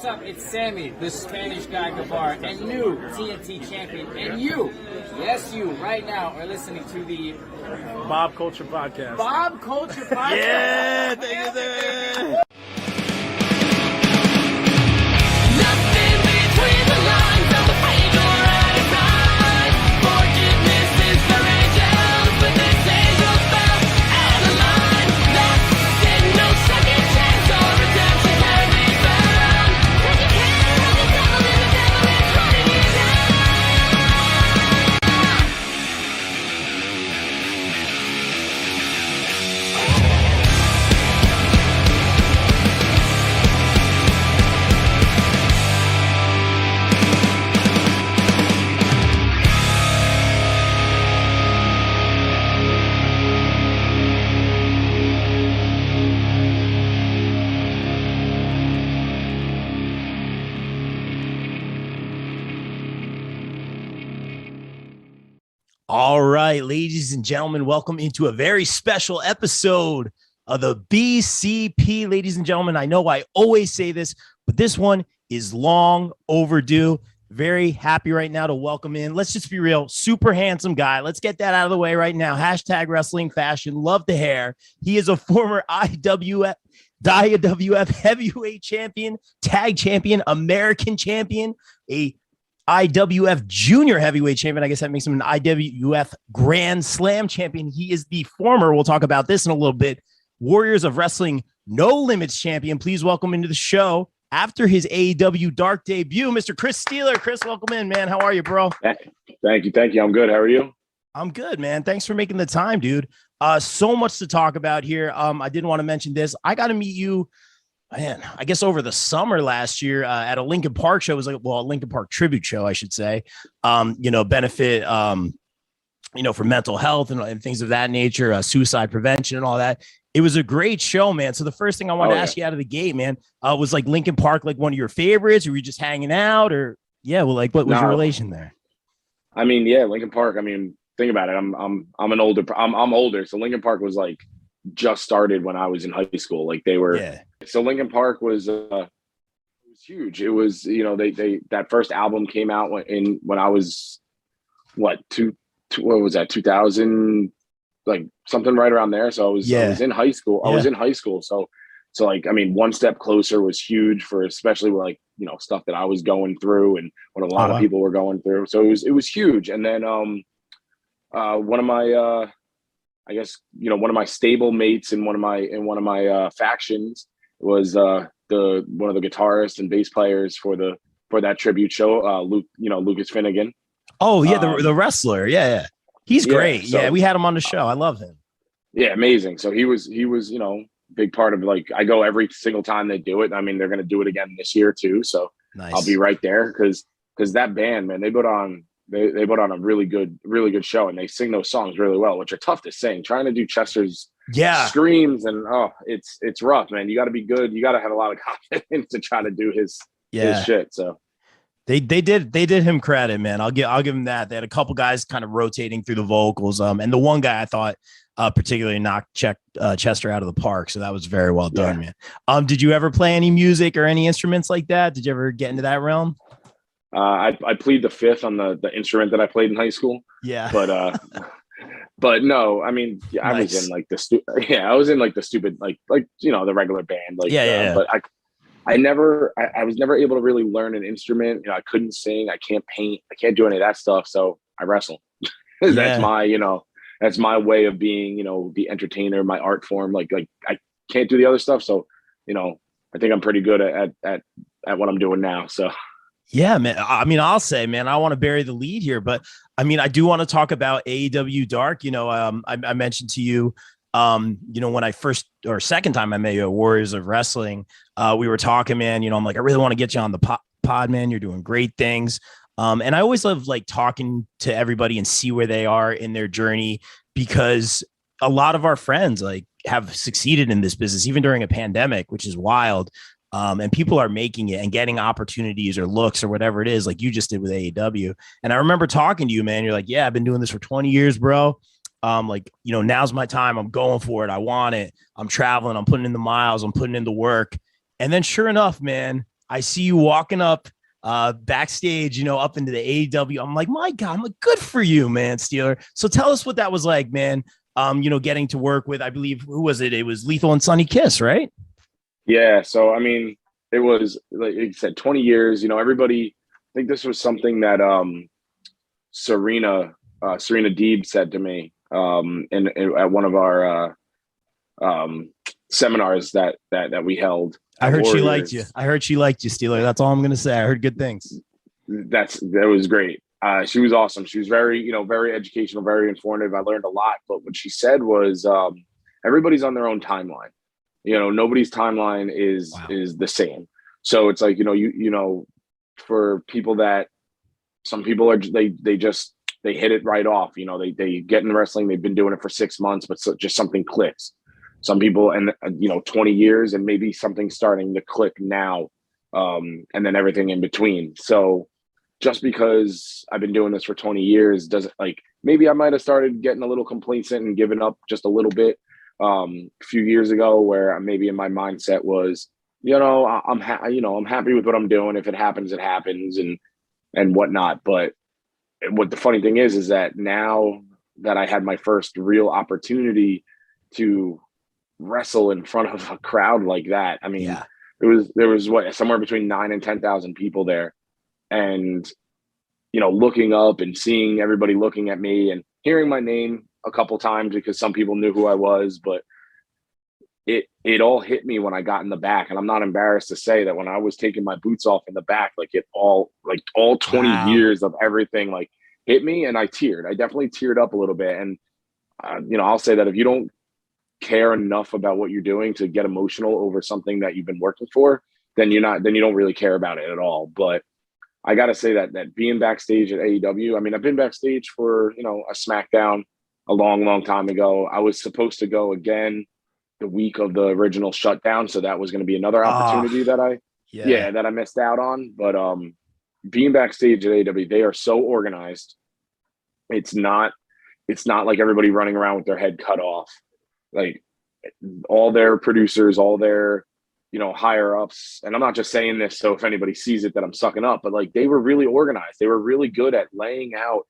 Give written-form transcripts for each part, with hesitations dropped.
what's up? It's Sammy, the Spanish guy Gabar, and new TNT champion. And you, yes, you, right now are listening to the Bob Culture Podcast. Bob Culture Podcast. Yeah, thank you, sir. Nothing between the lines of the page or at its eyes. Forgiveness is for angels, but this angel's bound and a line that's in no second chance or redemption can be found. 'Cause you can't run the devil and the devil is running you down. All right, ladies and gentlemen, welcome into a very special episode of the BCP. Ladies and gentlemen, I know I always say this, but this one is long overdue. Very happy right now to welcome in. Let's just be real. Super handsome guy. Let's get that out of the way right now. Hashtag wrestling fashion. Love the hair. He is a former IWF heavyweight champion, tag champion, American champion, a IWF junior heavyweight champion. I guess that makes him an IWF Grand Slam champion. He is the former, we'll talk about this in a little bit, Warriors of Wrestling No Limits champion. Please welcome into the show after his AEW Dark Debut, Mr. Chris Steeler. Chris, welcome in, man. How are you, bro? Thank you. I'm good. How are you? I'm good, man. Thanks for making the time, dude. So much to talk about here. I didn't want to mention this. I got to meet you, man, I guess over the summer last year at a Linkin Park show. It was like, well, a Linkin Park tribute show, I should say, benefit, for mental health and things of that nature, suicide prevention and all that. It was a great show, man. So the first thing I wanted to ask you out of the gate, man, was like Linkin Park, like one of your favorites, or were you just hanging out, or what was your relation there? I mean, yeah, Linkin Park. I mean, think about it. I'm older. So Linkin Park was like just started when I was in high school. Like they were, So Linkin Park was huge. It was, they that first album came out when I was what was that 2000, like something right around there. So I was in high school. I was in high school. So like, I mean, One Step Closer was huge for especially with like, stuff that I was going through and what a lot of people were going through. So it was huge. And then one of my one of my stable mates in one of my factions was one of the guitarists and bass players for that tribute show, Lucas Finnegan. Oh yeah, the wrestler. Yeah. He's great. So, we had him on the show. I love him. Yeah, amazing. So he was, big part of, like, I go every single time they do it. I mean, they're going to do it again this year too. So nice. I'll be right there because that band, man, they put on a really good show, and they sing those songs really well, which are tough to sing. Trying to do Chester's screams and it's rough, man. You got to be good. You got to have a lot of confidence to try to do his shit. So they did him credit, man. I'll give him that. They had a couple guys kind of rotating through the vocals, and the one guy I thought particularly knocked Chester out of the park. So that was very well done, man. Did you ever play any music or any instruments like that? Did you ever get into that realm? I plead the fifth on the instrument that I played in high school. Yeah. But no, I mean, I was in like the stupid, like, the regular band. Like, but I was never able to really learn an instrument. I couldn't sing. I can't paint. I can't do any of that stuff. So I wrestle. That's my way of being, the entertainer, my art form. Like I can't do the other stuff. So, I think I'm pretty good at what I'm doing now. So. Yeah, man. I mean, I'll say, man, I want to bury the lead here, but I mean, I do want to talk about AEW Dark. I mentioned to you, when I second time I met you at Warriors of Wrestling, we were talking, man, I'm like, I really want to get you on the pod, man. You're doing great things. And I always love like talking to everybody and see where they are in their journey, because a lot of our friends like have succeeded in this business, even during a pandemic, which is wild. And people are making it and getting opportunities or looks or whatever it is, like you just did with AEW. And I remember talking to you, man. You're like, yeah, I've been doing this for 20 years, bro. Now's my time. I'm going for it. I want it. I'm traveling. I'm putting in the miles. I'm putting in the work. And then sure enough, man, I see you walking up backstage, you know, up into the AEW. I'm like, my God, I'm like, good for you, man, Steeler. So tell us what that was like, man. You know, getting to work with, I believe, who was it? It was Lethal and Sonny Kiss, right? Yeah. So, I mean, it was, like you said, 20 years, you know, everybody, I think this was something that Serena Deeb said to me at one of our seminars that we held. I heard Warriors. she liked you. I heard she liked you, Steeler. That's all I'm going to say. I heard good things. That was great. She was awesome. She was very, you know, very educational, very informative. I learned a lot. But what she said was, everybody's on their own timeline. You know, nobody's timeline is the same. So it's like, you know, for people that some people are, they hit it right off. You know, they get in wrestling. They've been doing it for 6 months, but just something clicks. Some people, and 20 years, and maybe something starting to click now, and then everything in between. So just because I've been doing this for 20 years doesn't, like, maybe I might have started getting a little complacent and giving up just a little bit a few years ago, where maybe in my mindset was, I'm happy with what I'm doing. If it happens, it happens, and whatnot. But what the funny thing is that now that I had my first real opportunity to wrestle in front of a crowd like that, I mean, there was somewhere between 9,000 and 10,000 people there, and looking up and seeing everybody looking at me and hearing my name a couple times because some people knew who I was, but it all hit me when I got in the back. And I'm not embarrassed to say that when I was taking my boots off in the back, all 20 years of everything hit me, and I teared. I definitely teared up a little bit. And I'll say that if you don't care enough about what you're doing to get emotional over something that you've been working for, then you don't really care about it at all. But I got to say that being backstage at AEW, I mean, I've been backstage for, a SmackDown a long, long time ago. I was supposed to go again the week of the original shutdown. So that was going to be another opportunity that I missed out on. But being backstage at AEW, they are so organized. It's not like everybody running around with their head cut off. Like, all their producers, all their, higher ups. And I'm not just saying this so if anybody sees it that I'm sucking up, but they were really organized. They were really good at laying out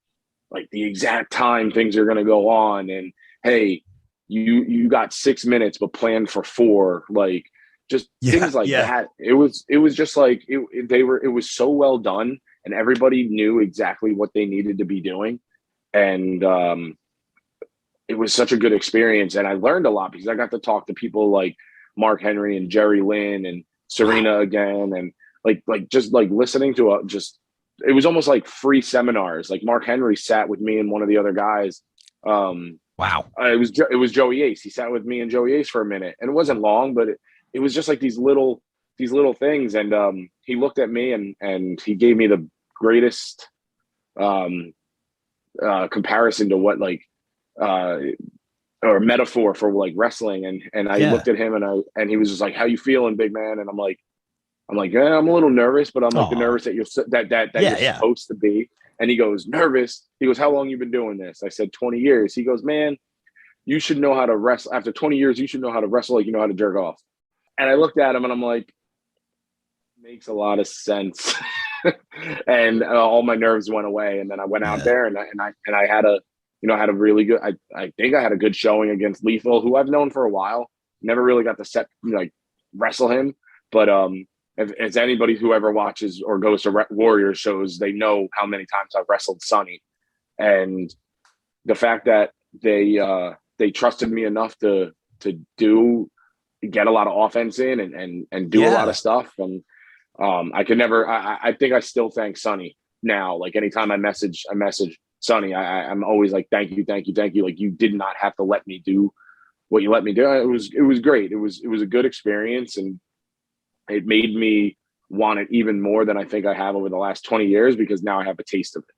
the exact time things are going to go on. And, hey, you got 6 minutes, but planned for 4, things like that. It was just it was so well done, and everybody knew exactly what they needed to be doing. And, it was such a good experience. And I learned a lot because I got to talk to people like Mark Henry and Jerry Lynn and Serena again. And listening to it was almost like free seminars. Like, Mark Henry sat with me and one of the other guys. It was Joey Ace. He sat with me and Joey Ace for a minute, and it wasn't long, but it was just these little things. And he looked at me and he gave me the greatest comparison to what or metaphor for wrestling. And I looked at him and he was just like, "How you feeling, big man?" And I'm like, "Yeah, I'm a little nervous, but I'm the nervous that you're supposed to be." And he goes, "Nervous?" He goes, "How long you been doing this?" I said, 20 years. He goes, "Man, you should know how to wrestle. After 20 years, you should know how to wrestle like you know how to jerk off." And I looked at him and I'm like, makes a lot of sense. And all my nerves went away. And then I went out there and I had a really good, I think I had a good showing against Lethal, who I've known for a while. Never really got to wrestle him. But if anybody who ever watches or goes to Warriors shows, they know how many times I've wrestled Sonny. And the fact that they trusted me enough to get a lot of offense in and do a lot of stuff. And I think I still thank Sonny now. Anytime I message Sonny, I'm always like, thank you. You did not have to let me do what you let me do. It was great. It was a good experience, and it made me want it even more than I think I have over the last 20 years, because now I have a taste of it.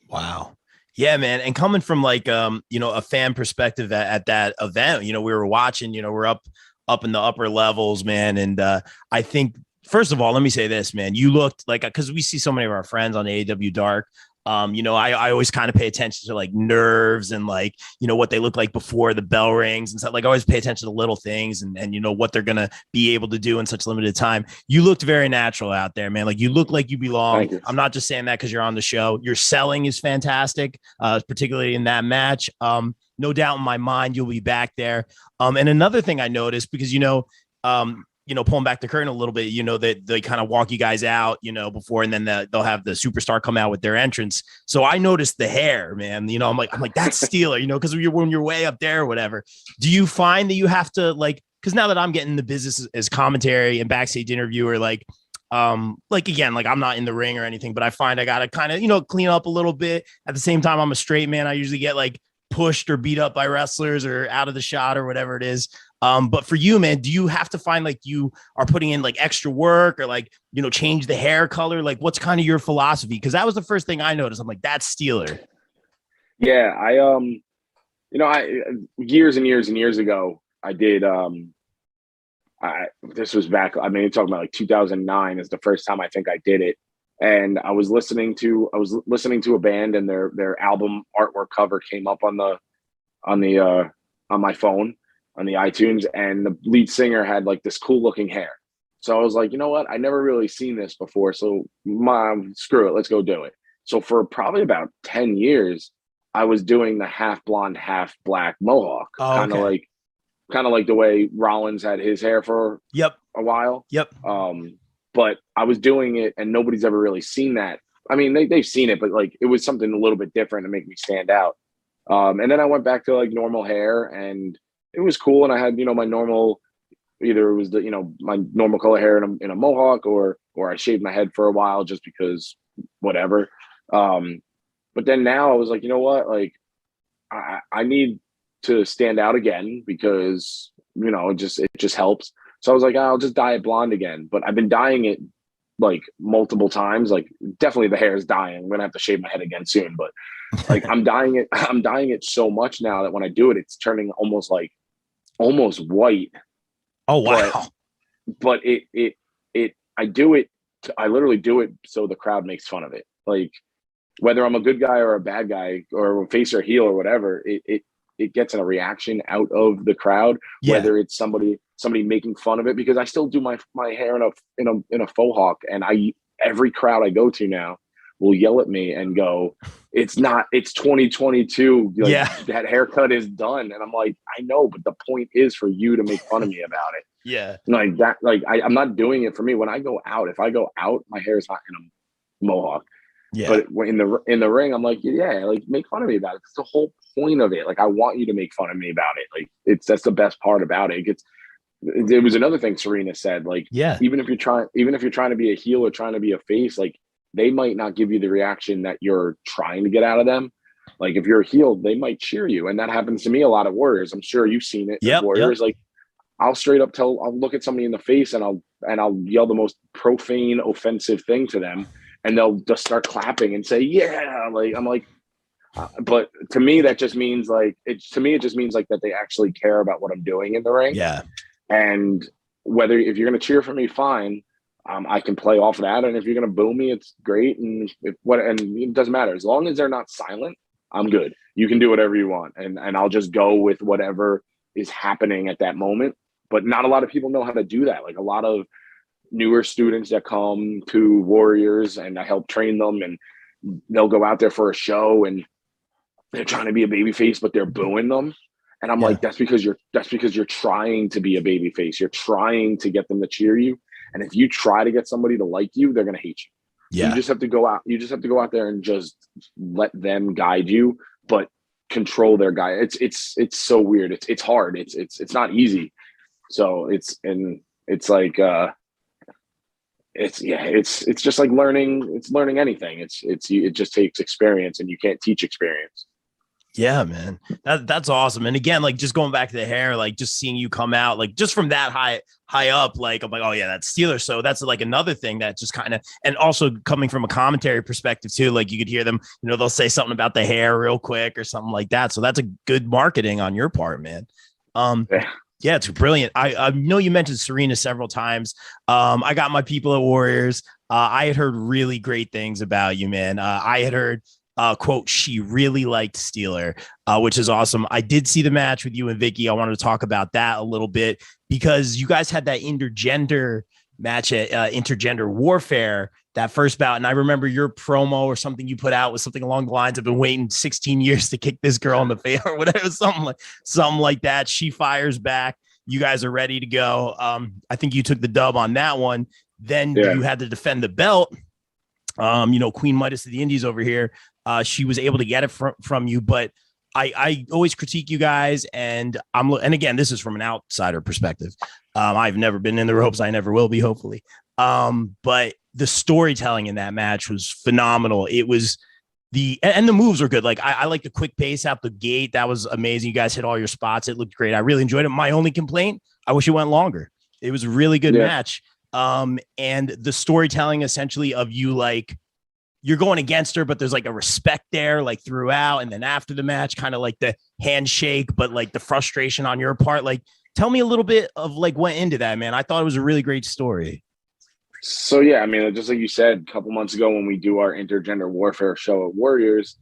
Wow. Yeah, man. And coming from a fan perspective at that event, we were watching, we're up in the upper levels, man. And I think, first of all, let me say this, man, you looked because we see so many of our friends on AEW Dark. You know, I always kind of pay attention to like nerves and like, you know, what they look like before the bell rings and stuff. Like I always pay attention to little things and you know, what they're going to be able to do in such limited time. You looked very natural out there, man. Like you look like you belong. I'm not just saying that because you're on the show. Your selling is fantastic, particularly in that match. No doubt in my mind, you'll be back there. And another thing I noticed, because, pulling back the curtain a little bit, you know, that they kind of walk you guys out, you know, before, and then they'll have the superstar come out with their entrance. So I noticed the hair, man, you know, I'm like, that's Steeler, you know, because when you're way up there or whatever. Do you find that you have to like, because now that I'm getting the business as commentary and backstage interviewer, like again, like I'm not in the ring or anything, but I find I got to kind of, you know, clean up a little bit. At the same time, I'm a straight man. I usually get like pushed or beat up by wrestlers or out of the shot or whatever it is. But for you, man, do you have to find like you are putting in like extra work or like, you know, change the hair color? Like what's kind of your philosophy? Because that was the first thing I noticed. I'm like, that's Steeler. Yeah. I years and years and years ago, I did, this was back, I mean, you're talking about like 2009 is the first time I think I did it. And I was listening to a band and their album artwork cover came up on my phone, on the iTunes, and the lead singer had like this cool looking hair. So I was like, you know what? I never really seen this before. So screw it. Let's go do it. So for probably about 10 years, I was doing the half blonde, half black mohawk, kind of like the way Rollins had his hair for a while. Yep. But I was doing it and nobody's ever really seen that. I mean, they've seen it, but like it was something a little bit different to make me stand out. And then I went back to like normal hair and it was cool. And I had, you know, my normal, either it was the, you know, my normal color hair in a mohawk or I shaved my head for a while just because whatever. But then now I was like, you know what? Like I need to stand out again because, you know, it just helps. So I was like, I'll just dye it blonde again. But I've been dyeing it like multiple times. Like definitely the hair is dying. I'm gonna have to shave my head again soon. But like I'm dyeing it so much now that when I do it, it's turning almost white. Oh wow. But I literally do it so the crowd makes fun of it. Like whether I'm a good guy or a bad guy or a face or heel or whatever, it gets a reaction out of the crowd, whether it's somebody making fun of it, because I still do my hair in a faux hawk, and every crowd I go to now will yell at me and go, it's 2022. Like, that haircut is done. And I'm like, I know, but the point is for you to make fun of me about it. Yeah. Like that, like I'm not doing it for me. When I go out, if I go out, my hair is not in a mohawk. Yeah. But in the ring, I'm like, like make fun of me about it. It's the whole point of it. Like, I want you to make fun of me about it. Like that's the best part about it. It was another thing Serena said, like, even if you're trying to be a heel or trying to be a face, like they might not give you the reaction that you're trying to get out of them. Like if you're a heel, they might cheer you. And that happens to me a lot at Warriors. I'm sure you've seen it. Warriors, like I'll straight up I'll look at somebody in the face and I'll yell the most profane, offensive thing to them. And they'll just start clapping and say, yeah, like, I'm like, but to me, that just means like, it just means like that they actually care about what I'm doing in the ring. Yeah. And if you're going to cheer for me, fine. I can play off of that. And if you're going to boo me, it's great. And it doesn't matter. As long as they're not silent, I'm good. You can do whatever you want. And I'll just go with whatever is happening at that moment. But not a lot of people know how to do that. Like a lot of newer students that come to Warriors and I help train them, and they'll go out there for a show and they're trying to be a babyface, but they're booing them. And I'm like, that's because you're trying to be a babyface. You're trying to get them to cheer you. And if you try to get somebody to like you, they're going to hate you. Yeah. You just have to go out there and just let them guide you, but control their guide. It's so weird. It's hard. It's not easy. So it's like, it's just like learning anything. It just takes experience, and you can't teach experience. Yeah, man, that's awesome. And again, like just going back to the hair, like just seeing you come out, like just from that high up, like I'm like, oh yeah, that's Steeler. So that's like another thing that just kind of, and also coming from a commentary perspective too, like you could hear them, you know, they'll say something about the hair real quick or something like that. So that's a good marketing on your part, man. Yeah, it's brilliant. I know you mentioned Serena several times. I got my people at Warriors. I had heard really great things about you, man. I had heard, quote, she really liked Steeler, which is awesome. I did see the match with you and Vicky. I wanted to talk about that a little bit because you guys had that intergender match at Intergender Warfare, that first bout. And I remember your promo or something you put out was something along the lines, I've been waiting 16 years to kick this girl in the face or whatever, something like that. She fires back. You guys are ready to go. I think you took the dub on that one. Then you had to defend the belt. Queen Midas of the Indies over here. She was able to get it from you, but I always critique you guys, and again, this is from an outsider perspective. I've never been in the ropes. I never will be, hopefully. But the storytelling in that match was phenomenal. It was the moves were good. Like I like the quick pace out the gate. That was amazing. You guys hit all your spots. It looked great. I really enjoyed it. My only complaint, I wish it went longer. It was a really good match. And the storytelling essentially of you, like, you're going against her, but there's like a respect there, like throughout. And then after the match, kind of like the handshake, but like the frustration on your part. Like, tell me a little bit of like went into that, man. I thought it was a really great story. So, yeah, I mean, just like you said, a couple months ago when we do our Intergender Warfare show at Warriors,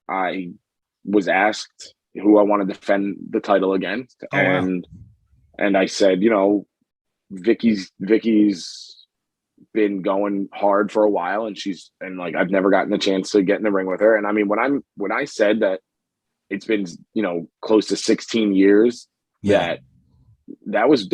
I was asked who I want to defend the title against. And I said, Vicky's been going hard for a while, and I've never gotten the chance to get in the ring with her. And I mean, when I said that it's been, close to 16 years, that was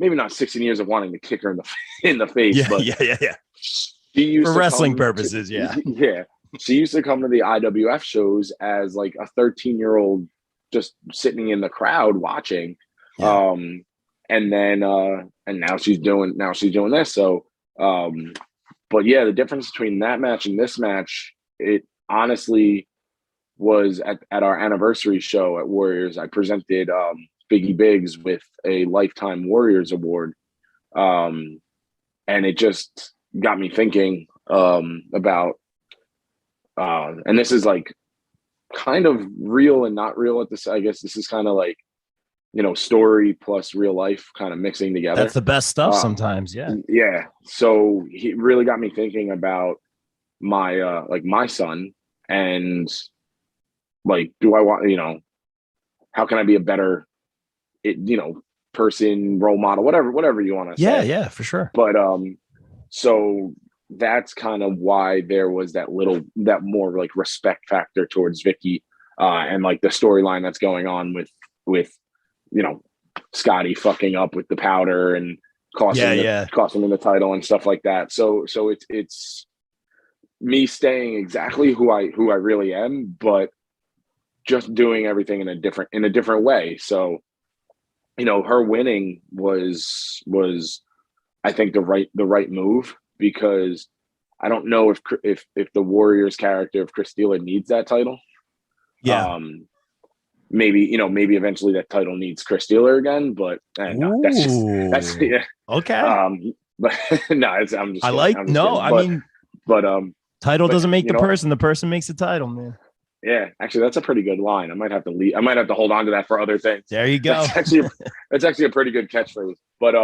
maybe not 16 years of wanting to kick her in the face, but she used for wrestling purposes. She used to come to the IWF shows as like a 13-year-old, just sitting in the crowd watching. And then and now she's doing this. So but yeah, the difference between that match and this match, it honestly was at our anniversary show at Warriors. I presented Biggie Biggs with a Lifetime Warriors Award. And it just got me thinking about and this is like kind of real and not real at this. I guess this is kind of like, story plus real life kind of mixing together. That's the best stuff sometimes. Yeah. So he really got me thinking about my, my son, and like, do I want, how can I be a better, person, role model, whatever you want to say. Yeah, for sure. But, so that's kind of why there was that more like respect factor towards Vicky, and like the storyline that's going on with, Scotty fucking up with the powder and costing him the title and stuff like that. So it's me staying exactly who I really am, but just doing everything in a different way. So, her winning was I think the right move, because I don't know if the Warriors character of Chris Steeler needs that title. Maybe eventually that title needs Chris Steeler again, but no, that's yeah. Okay. But no, I'm just. I like I'm just no. kidding. Title doesn't make the person. The person makes the title, man. Yeah, actually, that's a pretty good line. I might have to hold on to that for other things. There you go. That's actually a pretty good catchphrase. But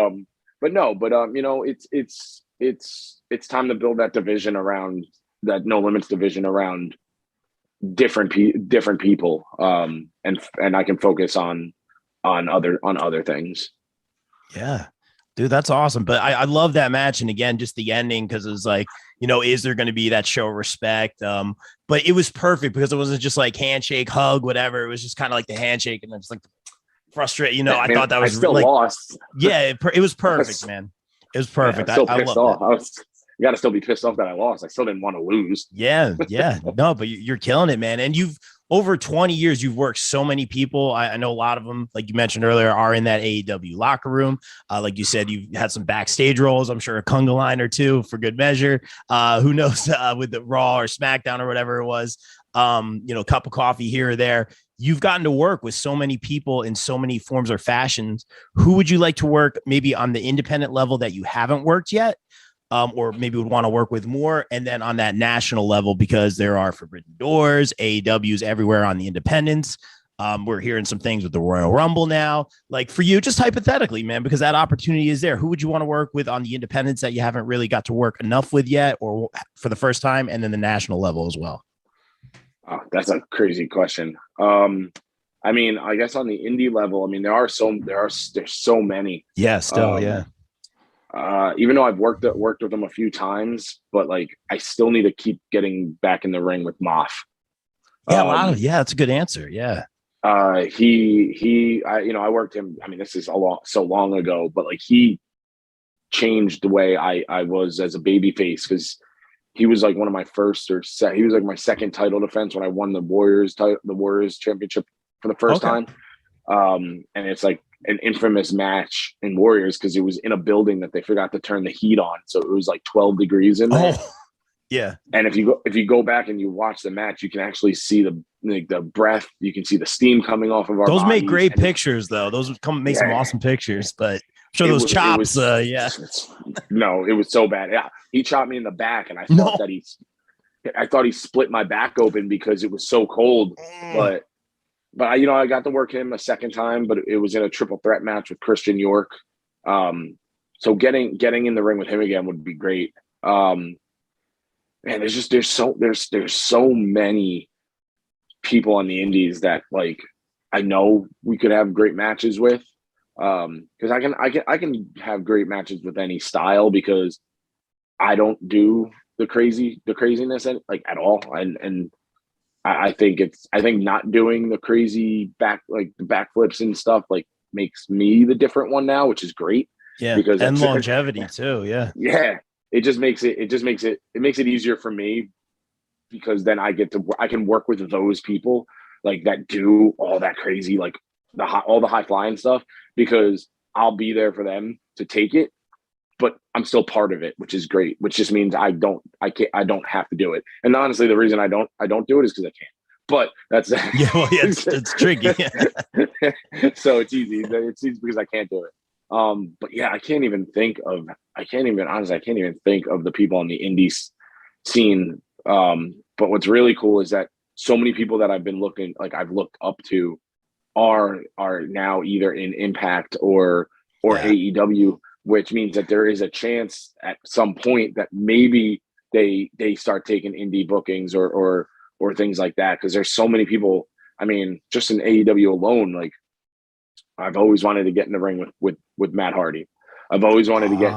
it's time to build that division around that No Limits division around different people, and I can focus on other things. Yeah, dude, that's awesome. But I love that match, and again, just the ending, because it was like, is there going to be that show of respect? But it was perfect because it wasn't just like handshake, hug, whatever. It was just kind of like the handshake, and then just like frustrate. I thought that was still lost. Yeah, it was perfect, man. It was perfect. Yeah, I pissed off. You got to still be pissed off that I lost. I still didn't want to lose. Yeah. No, but you're killing it, man. And you've over 20 years, you've worked so many people. I know a lot of them, like you mentioned earlier, are in that AEW locker room. Like you said, you've had some backstage roles. I'm sure a conga line or two for good measure. Who knows, with the Raw or SmackDown or whatever it was, cup of coffee here or there. You've gotten to work with so many people in so many forms or fashions. Who would you like to work maybe on the independent level that you haven't worked yet? Or maybe would want to work with more, and then on that national level, because there are Forbidden Doors, AEWs everywhere on the independents. We're hearing some things with the Royal Rumble now. Like for you, just hypothetically, man, because that opportunity is there. Who would you want to work with on the independents that you haven't really got to work enough with yet, or for the first time, and then the national level as well? Oh, that's a crazy question. I mean, I guess on the indie level, I mean, there's so many. Yeah, still, yeah. Even though I've worked with them a few times, but like I still need to keep getting back in the ring with Moff. Yeah, that's a good answer. Yeah. I worked him. I mean, this is so long ago, but like he changed the way I was as a baby face, because he was like one of my he was like my second title defense when I won the Warriors championship for the first time. And it's like an infamous match in Warriors because it was in a building that they forgot to turn the heat on, so it was like 12 degrees in there. Oh, yeah. And if you go back and you watch the match, you can actually see the breath. You can see the steam coming off of our Those bodies. make great pictures, though. Those would make some awesome pictures. But I'm sure those chops, No, it was so bad. Yeah, he chopped me in the back, and I thought he split my back open because it was so cold. But I got to work him a second time, but it was in a triple threat match with Christian York. So getting in the ring with him again would be great. Man, there's so many people on the indies that like I know we could have great matches with. Because I can have great matches with any style, because I don't do the craziness like at all. And I think not doing the crazy the backflips and stuff like makes me the different one now, which is great. Yeah, because and longevity too. Yeah. Yeah. It makes it easier for me, because then I can work with those people like that do all that crazy, like all the high flying stuff, because I'll be there for them to take it, but I'm still part of it, which is great, which just means I don't have to do it. And honestly, the reason I don't do it is because I can't. But that's it's tricky. So it's easy. It's easy because I can't do it. But yeah, I can't even think of the people on the indie scene. But what's really cool is that so many people that I've looked up to are now either in Impact or AEW, which means that there is a chance at some point that maybe they start taking indie bookings or things like that, because there's so many people. I mean, just in AEW alone, like I've always wanted to get in the ring with Matt Hardy. I've always wanted to get,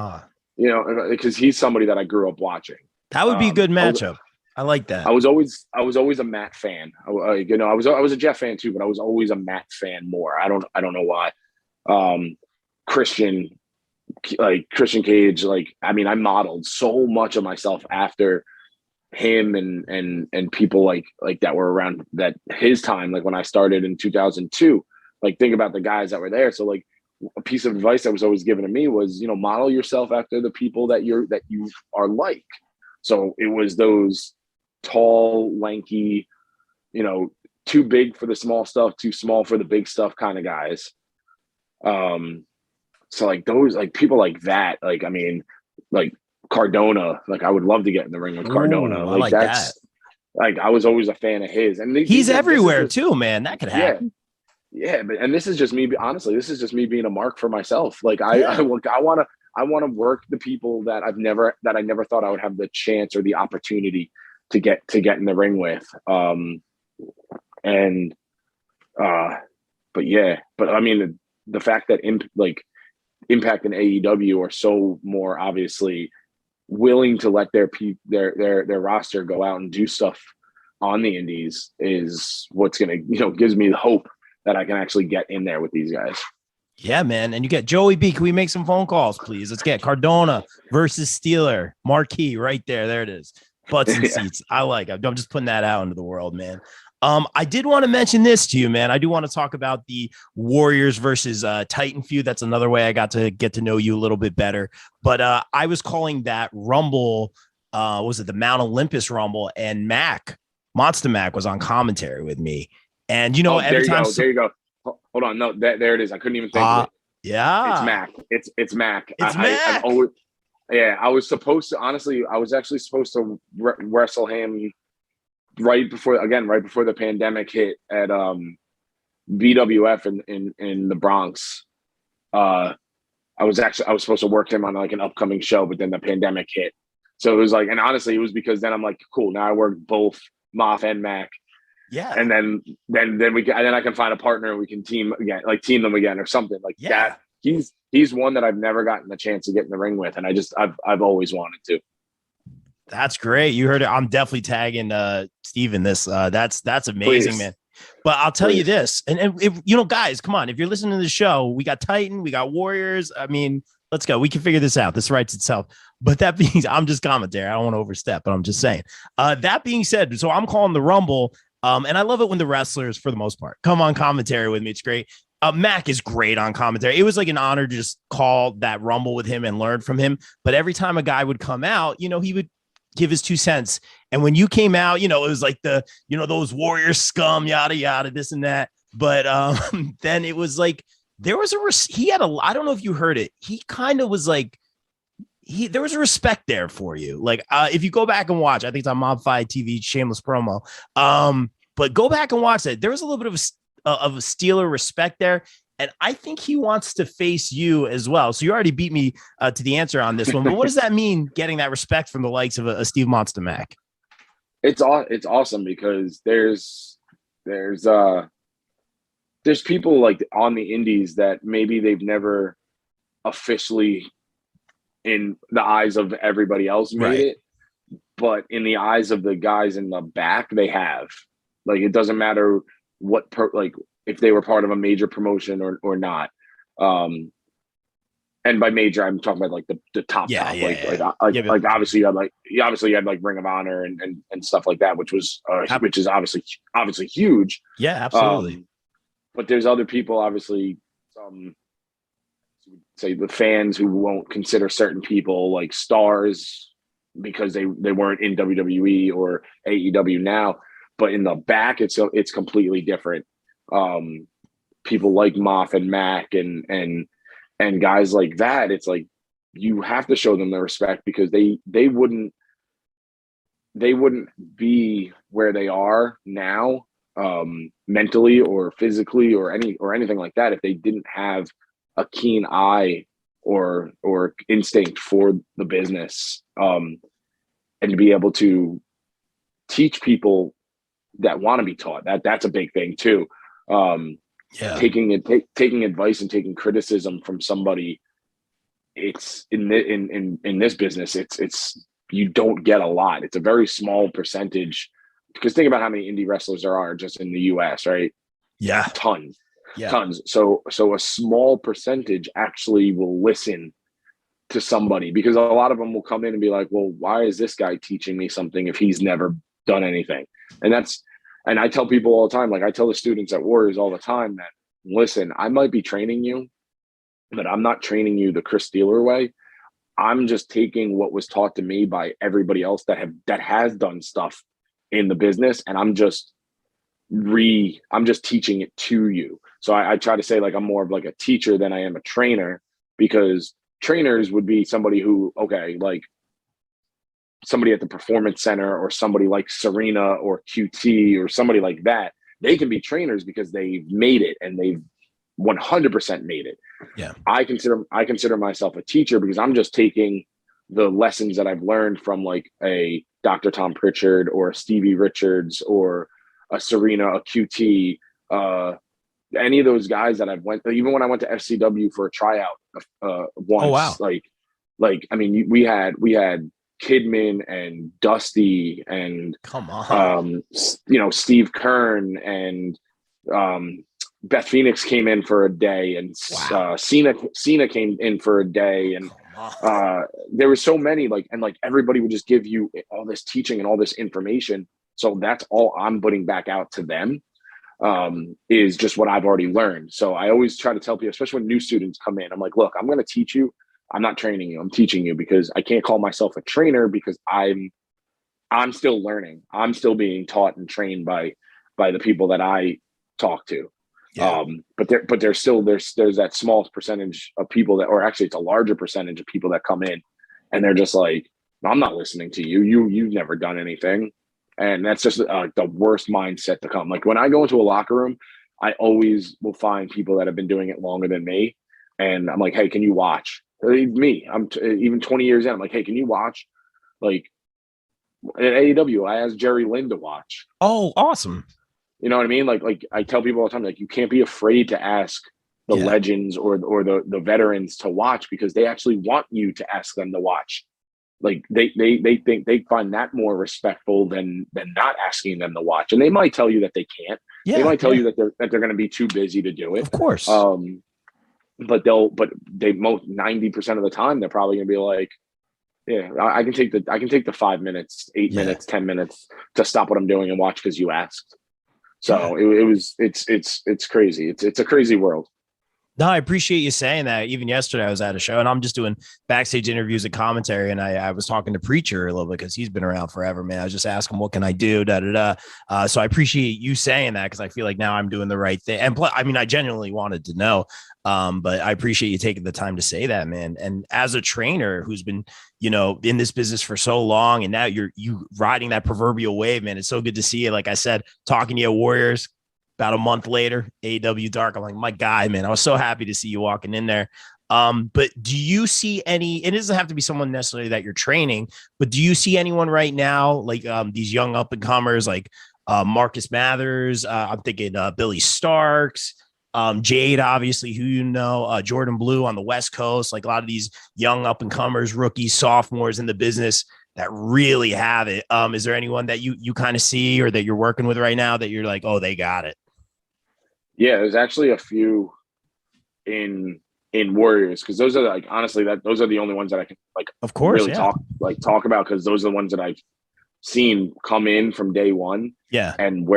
because he's somebody that I grew up watching. That would be a good matchup. I like that. I was always a Matt fan. I was a Jeff fan too, but I was always a Matt fan more. I don't know why. Christian Cage, I modeled so much of myself after him and people like that were around that his time, like when I started in 2002. Like, think about the guys that were there. So like a piece of advice that was always given to me was, model yourself after the people that you are like. So it was those tall, lanky, too big for the small stuff, too small for the big stuff kind of guys. So like those, like people like that, like, I mean, like Cardona, like I would love to get in the ring with Cardona. Like that's that. Like I was always a fan of his, and he's everywhere too, man. That could happen. Yeah, but this is just me. Honestly, this is just me being a mark for myself. Like I want to work the people that I never thought I would have the chance or the opportunity to get in the ring with. But I mean the fact that Impact and AEW are so more obviously willing to let their roster go out and do stuff on the indies is what's gonna gives me the hope that I can actually get in there with these guys. Yeah, man. And you get Joey B. Can we make some phone calls, please? Let's get Cardona versus Steeler. Marquee right there. There it is. Butts and seats. I like it. I'm just putting that out into the world, man. I did want to mention this to you, man. I do want to talk about the Warriors versus Titan feud. That's another way I got to get to know you a little bit better. But I was calling that Rumble, was it the Mount Olympus Rumble? And Monster Mac was on commentary with me. And every time there you go. Hold on, no, there it is. I couldn't even think of it. Yeah, it's Mac. It's Mac. Mac. I was supposed to. Honestly, I was actually supposed to wrestle him right before the pandemic hit at BWF in the Bronx. I was supposed to work him on like an upcoming show, but then the pandemic hit. So it was like, and honestly, it was because then I'm like, cool, now I work both Moff and Mac. Yeah. And then I can find a partner and we can team them again or something like that. He's one that I've never gotten the chance to get in the ring with. And I've always wanted to. That's great. You heard it. I'm definitely tagging Steve in this. That's amazing, man. But I'll tell you this, and if guys, come on, if you're listening to the show, we got Titan, we got Warriors. I mean, let's go. We can figure this out. This writes itself. But that being, I'm just commentary. I don't want to overstep, but I'm just saying. That being said, so I'm calling the Rumble, and I love it when the wrestlers, for the most part, come on commentary with me. It's great. Mac is great on commentary. It was like an honor to just call that Rumble with him and learn from him. But every time a guy would come out, he would give his 2 cents. And when you came out, it was like those Warrior scum, yada, yada, this and that. But then it was like, there was I don't know if you heard it. He kind of was like, there was a respect there for you. Like, if you go back and watch, I think it's on Mob Fight TV, shameless promo. But go back and watch that. There was a little bit of a Steeler respect there. And I think he wants to face you as well. So you already beat me to the answer on this one. But what does that mean, getting that respect from the likes of a Steve Monster Mac? It's awesome because there's people like on the indies that maybe they've never officially, in the eyes of everybody else, made it. But in the eyes of the guys in the back, they have. Like, it doesn't matter what if they were part of a major promotion or not. And by major, I'm talking about like the top. Like obviously you had like Ring of Honor and stuff like that, which is obviously huge. Yeah, absolutely. But there's other people, obviously, say the fans who won't consider certain people like stars because they weren't in WWE or AEW now, but in the back, it's completely different. People like Moff and Mac and guys like that, it's like you have to show them the respect because they wouldn't be where they are now, mentally or physically or anything like that if they didn't have a keen eye or instinct for the business, and to be able to teach people that want to be taught. That's a big thing too. Taking advice and taking criticism from somebody, it's in this business, it's you don't get a lot. It's a very small percentage, because think about how many indie wrestlers there are just in the US, right? Yeah. Tons. So a small percentage actually will listen to somebody, because a lot of them will come in and be like, well, why is this guy teaching me something if he's never done anything? And I tell people all the time, like I tell the students at Warriors all the time that, listen, I might be training you, but I'm not training you the Chris Steeler way. I'm just taking what was taught to me by everybody else that has done stuff in the business, and I'm just teaching it to you. So I try to say, like, I'm more of like a teacher than I am a trainer, because trainers would be somebody who, okay, like somebody at the Performance Center or somebody like Serena or QT or somebody like that. They can be trainers because they've made it and they've 100% made it. Yeah. I consider myself a teacher because I'm just taking the lessons that I've learned from like a Dr. Tom Pritchard or a Stevie Richards or a Serena, a QT, any of those guys that even when I went to FCW for a tryout once. Oh, wow. Like, I mean, we had Kidman and Dusty and come on, Steve Kern and Beth Phoenix came in for a day, and wow. Cena came in for a day, and there were so many, and everybody would just give you all this teaching and all this information. So that's all I'm putting back out to them, is just what I've already learned. So I always try to tell people, especially when new students come in, I'm like, look, I'm going to teach you. I'm not training you. I'm teaching you, because I can't call myself a trainer because I'm still learning. I'm still being taught and trained by the people that I talk to. Yeah. But there's that small percentage of people that, or actually it's a larger percentage of people that come in and they're just like, I'm not listening to you. You've never done anything. And that's just the worst mindset to come. Like when I go into a locker room, I always will find people that have been doing it longer than me. And I'm like, hey, can you watch? Me, even 20 years in. I'm like, hey, can you watch? Like at AEW, I asked Jerry Lynn to watch. Oh, awesome. You know what I mean? Like I tell people all the time, like, you can't be afraid to ask the legends or the veterans to watch, because they actually want you to ask them to watch. Like they think they find that more respectful than not asking them to watch. And they might tell you that they can't. They might tell you that they're going to be too busy to do it. Of course. But they most 90% of the time they're probably going to be like, yeah, I can take the 5 minutes, 8 minutes, 10 minutes to stop what I'm doing and watch because you asked. So it's crazy. It's a crazy world. No, I appreciate you saying that. Even yesterday I was at a show and I'm just doing backstage interviews and commentary. And I was talking to Preacher a little bit because he's been around forever, man. I was just asking, what can I do? So I appreciate you saying that, because I feel like now I'm doing the right thing. And I mean, I genuinely wanted to know, but I appreciate you taking the time to say that, man. And as a trainer who's been, in this business for so long, and now you riding that proverbial wave, man, it's so good to see you. Like I said, talking to you at Warriors, about a month later, AEW Dark. I'm like, my guy, man, I was so happy to see you walking in there. But do you see it doesn't have to be someone necessarily that you're training, but do you see anyone right now, like these young up and comers, like Marcus Mathers? I'm thinking Billy Starks, Jade, obviously, who Jordan Blue on the West Coast, like a lot of these young up and comers, rookies, sophomores in the business that really have it. Is there anyone that you kind of see or that you're working with right now that you're like, oh, they got it? Yeah, there's actually a few in Warriors, because those are like, honestly, those are the only ones that I can of course, really talk about, because those are the ones that I've seen come in from day one. Yeah, and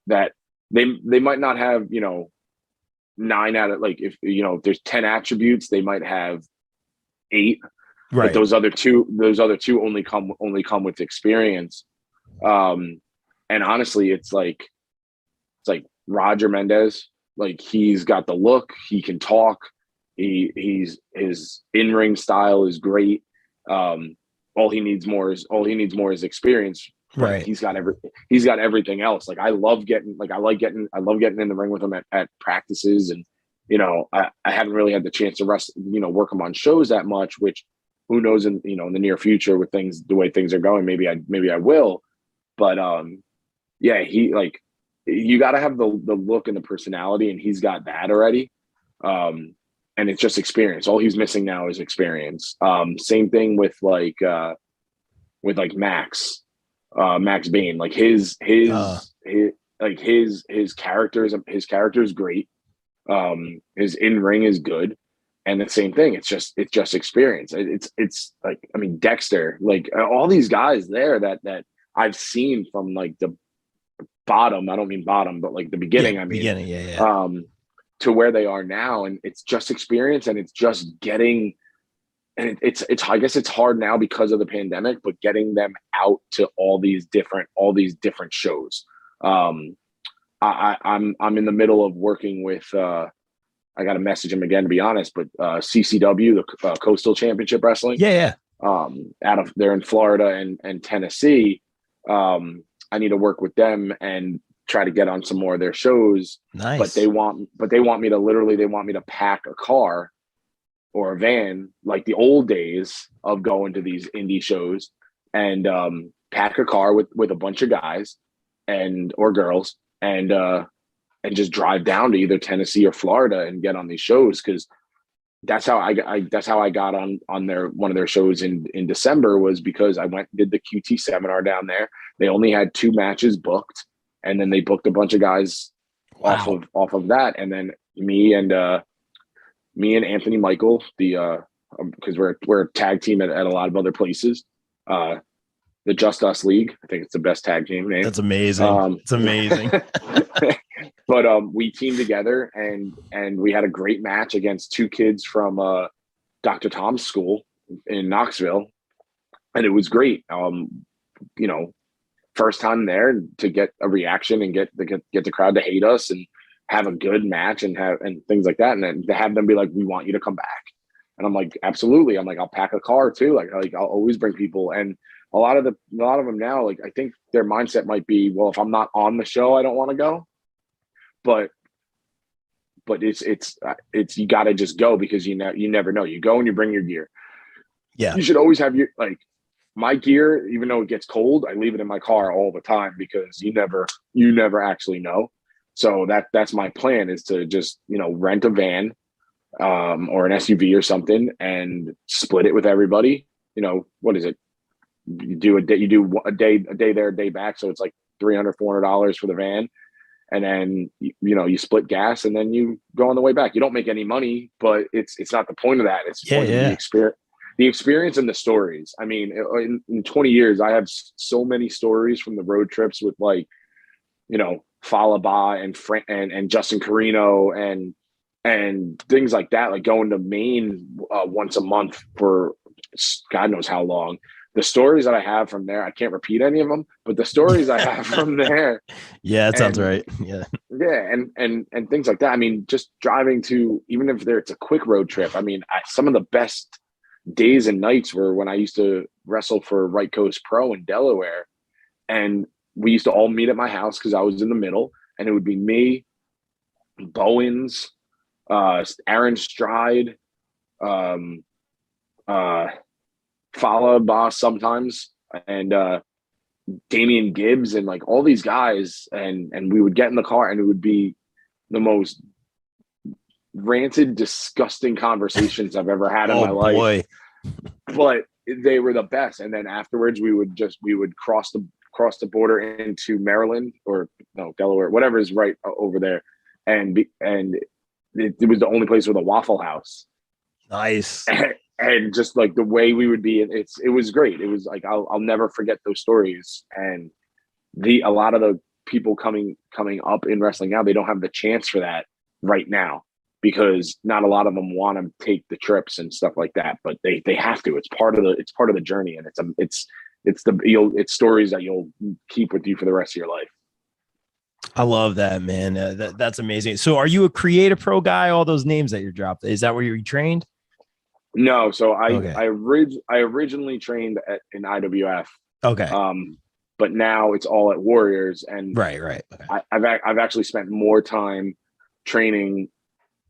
that they might not have 9 out of, like, if there's 10 attributes, they might have 8. right? But those other two only come with experience. And honestly, it's like Roger Mendez. Like, he's got the look, he can talk, his in-ring style is great. All he needs more is experience. Right. He's got everything else. Like, I love getting in the ring with him at practices, and I haven't really had the chance to work him on shows that much, which who knows in the near future with the way things are going, maybe I will. But you got to have the look and the personality, and he's got that already. And it's just experience. All he's missing now is experience. Same thing with Max Bain. Like his character is great. His in-ring is good. And the same thing, it's just experience. It's like, I mean, Dexter, like all these guys there that I've seen from like the bottom. I don't mean bottom, but like the beginning. To where they are now, and it's just experience, and it's just getting. And it's I guess it's hard now because of the pandemic, but getting them out to all these different shows. I'm in the middle of working with. I got to message him again, to be honest, but CCW, the Coastal Championship Wrestling. Yeah. They're in Florida and Tennessee. I need to work with them and try to get on some more of their shows. Nice. But they want me to pack a car or a van, like the old days of going to these indie shows, and pack a car with a bunch of guys or girls and just drive down to either Tennessee or Florida and get on these shows, because that's how I got on one of their shows in December, was because I went and did the QT seminar down there. They only had 2 matches booked, and then they booked a bunch of guys off of that, and then me and Anthony Michael, because we're a tag team at a lot of other places. The Just Us League, I think it's the best tag team name. That's amazing. It's amazing. But we teamed together and we had a great match against 2 kids from Dr. Tom's school in Knoxville, and it was great. First time there to get a reaction and get the crowd to hate us and have a good match and things like that, and then to have them be like, "We want you to come back," and I'm like, "Absolutely." I'm like, "I'll pack a car too." Like I'll always bring people, and a lot of them now, like I think their mindset might be, well, if I'm not on the show, I don't want to go. but it's you got to just go because you never know. You go and you bring your gear. Yeah. You should always have your my gear, even though it gets cold, I leave it in my car all the time because you never actually know. So that's my plan, is to just, rent a van or an SUV or something and split it with everybody. What is it? You do a day there, a day back. So it's like $300, $400 for the van. And then, you split gas and then you go on the way back. You don't make any money, but it's not the point of that. It's the point of the experience and the stories. I mean, in 20 years, I have so many stories from the road trips with Falaba and Justin Carino and things like that, like going to Maine once a month for God knows how long. The stories that I have from there, I can't repeat any of them, but the stories I have from there. Yeah, that sounds right. Yeah. Yeah. And things like that. I mean, just driving to, even if it's a quick road trip, I mean, some of the best days and nights were when I used to wrestle for Right Coast Pro in Delaware. And we used to all meet at my house because I was in the middle, and it would be me, Bowens, Aaron Stride, Fala Boss sometimes, and Damian Gibbs, and like all these guys, and we would get in the car and it would be the most ranted, disgusting conversations I've ever had in my life. But they were the best. And then afterwards we would cross the border into Maryland, or no, Delaware, whatever is right over there, and it was the only place with a Waffle House. Nice. And just like the way we would be, it was great. It was like I'll never forget those stories. And a lot of the people coming up in wrestling now, they don't have the chance for that right now, because not a lot of them want to take the trips and stuff like that, but they have to. It's part of the journey, and it's stories that you'll keep with you for the rest of your life. I love that, man. That's amazing. So are you a Creative Pro guy? All those names that you're dropped, is that where you trained? No, so I originally trained in IWF. Okay. But now it's all at Warriors, and right. Okay. I've actually spent more time training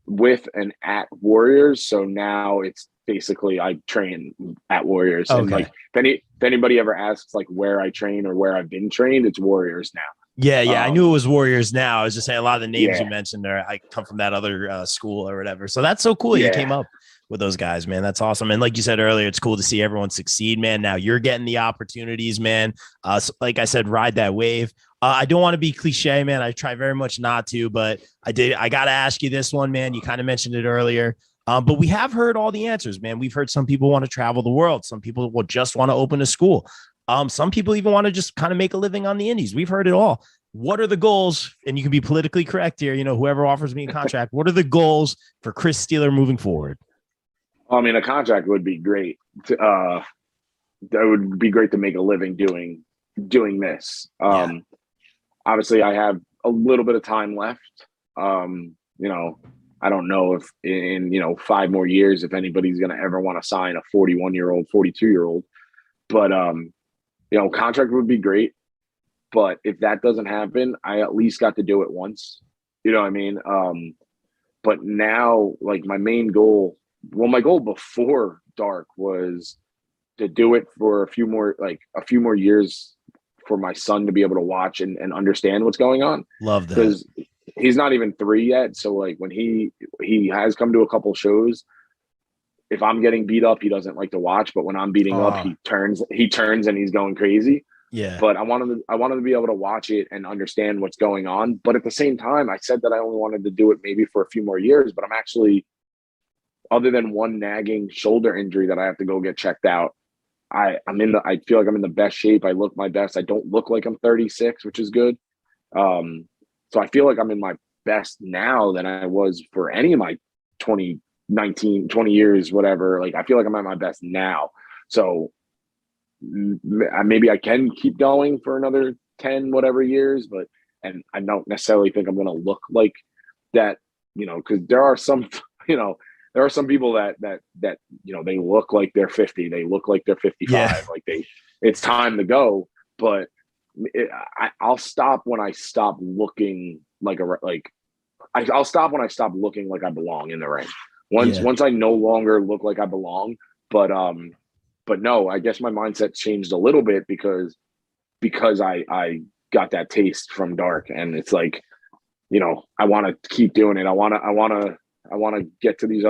with and at Warriors. So now it's basically I train at Warriors. Okay. And like if anybody ever asks like where I train or where I've been trained, it's Warriors now. Yeah. I knew it was Warriors now. I was just saying a lot of the names you mentioned there, I come from that other school or whatever. So that's so cool. You came up with those guys, man. That's awesome. And like you said earlier, it's cool to see everyone succeed, man. Now you're getting the opportunities, man. So like I said, ride that wave. I don't want to be cliche, man. I try very much not to, but I got to ask you this one, man. You kind of mentioned it earlier, but we have heard all the answers, man. We've heard some people want to travel the world. Some people will just want to open a school. Some people even want to just kind of make a living on the indies. We've heard it all. What are the goals? And you can be politically correct here. Whoever offers me a contract, what are the goals for Chris Steeler moving forward? I mean, a contract would be great. That would be great to make a living doing this. Obviously, I have a little bit of time left. I don't know if in 5 more years, if anybody's going to ever want to sign a 41-year-old, 42-year-old. But contract would be great. But if that doesn't happen, I at least got to do it once. You know what I mean? But now, like my goal before Dark was to do it for a few more years for my son to be able to watch and understand what's going on. Love that. Because he's not even 3 yet. So like when he has come to a couple shows, if I'm getting beat up, he doesn't like to watch, but when I'm beating up, he turns and he's going crazy. Yeah. But I wanted to be able to watch it and understand what's going on. But at the same time, I said that I only wanted to do it maybe for a few more years, but I'm actually, other than one nagging shoulder injury that I have to go get checked out, I feel like I'm in the best shape. I look my best. I don't look like I'm 36, which is good. So I feel like I'm in my best now than I was for any of my 20 years, whatever. Like, I feel like I'm at my best now. So maybe I can keep going for another 10 whatever years, and I don't necessarily think I'm going to look like that, because there are some, there are some people that they look like they're 50, they look like they're 55, like it's time to go. But I'll stop when I stop looking like I'll stop when I stop looking like I belong in the ring. Once I no longer look like I belong, but no, I guess my mindset changed a little bit because I got that taste from Dark, and it's like, you know, I want to keep doing it. I want to get to these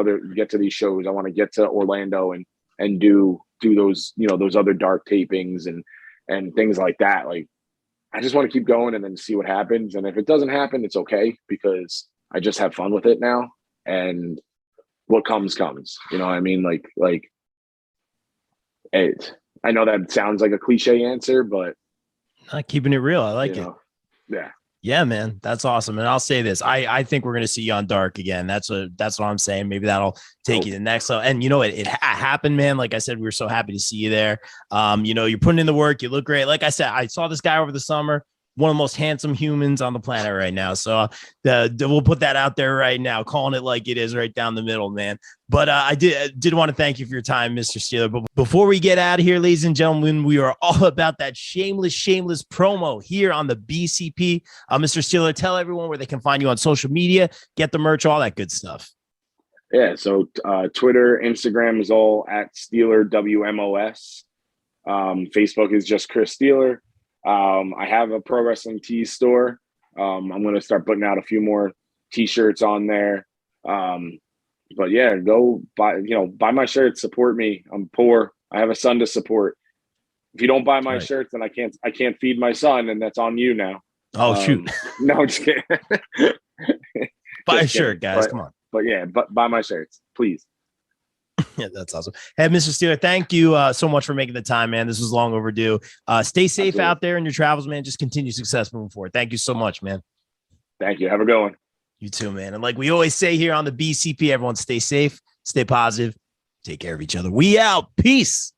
shows. I want to get to Orlando and do those, you know, those other Dark tapings and things like that. Like, I just want to keep going and then see what happens. And if it doesn't happen, it's okay, because I just have fun with it now. And what comes. You know what I mean? Like I know that sounds like a cliche answer, but not keeping it real. I like it. Yeah. Yeah, man, that's awesome. And I'll say this: I think we're going to see you on Dark again. That's what I'm saying. Maybe that'll take you to the next level. And you know, it happened, man. Like I said, we were so happy to see you there. You know, you're putting in the work. You look great. Like I said, I saw this guy over the summer. One of the most handsome humans on the planet right now. So we'll put that out there right now, calling it like it is, right down the middle, man. But I did want to thank you for your time, Mr. Steeler. But before we get out of here, ladies and gentlemen, we are all about that shameless promo here on the BCP. Mr. Steeler, tell everyone where they can find you on social media, get the merch, all that good stuff. Yeah, so Twitter, Instagram is all at Steeler WMOS. Facebook is just Chris Steeler. I have a pro wrestling tees store. I'm going to start putting out a few more t-shirts on there. But yeah, go buy my shirts, support me. I'm poor. I have a son to support. If you don't buy my shirts, then I can't feed my son, and that's on you now. Oh, shoot. No, I'm just kidding. Buy a shirt, guys. Come on. But yeah, buy my shirts, please. Yeah, that's awesome. Hey, Mr. Steeler, thank you so much for making the time, man. This was long overdue. Stay safe out there in your travels, man. Just continue success moving forward. Thank you so much, man. Thank you. Have a good one. You too, man. And like we always say here on the BCP, everyone stay safe, stay positive, take care of each other. We out. Peace.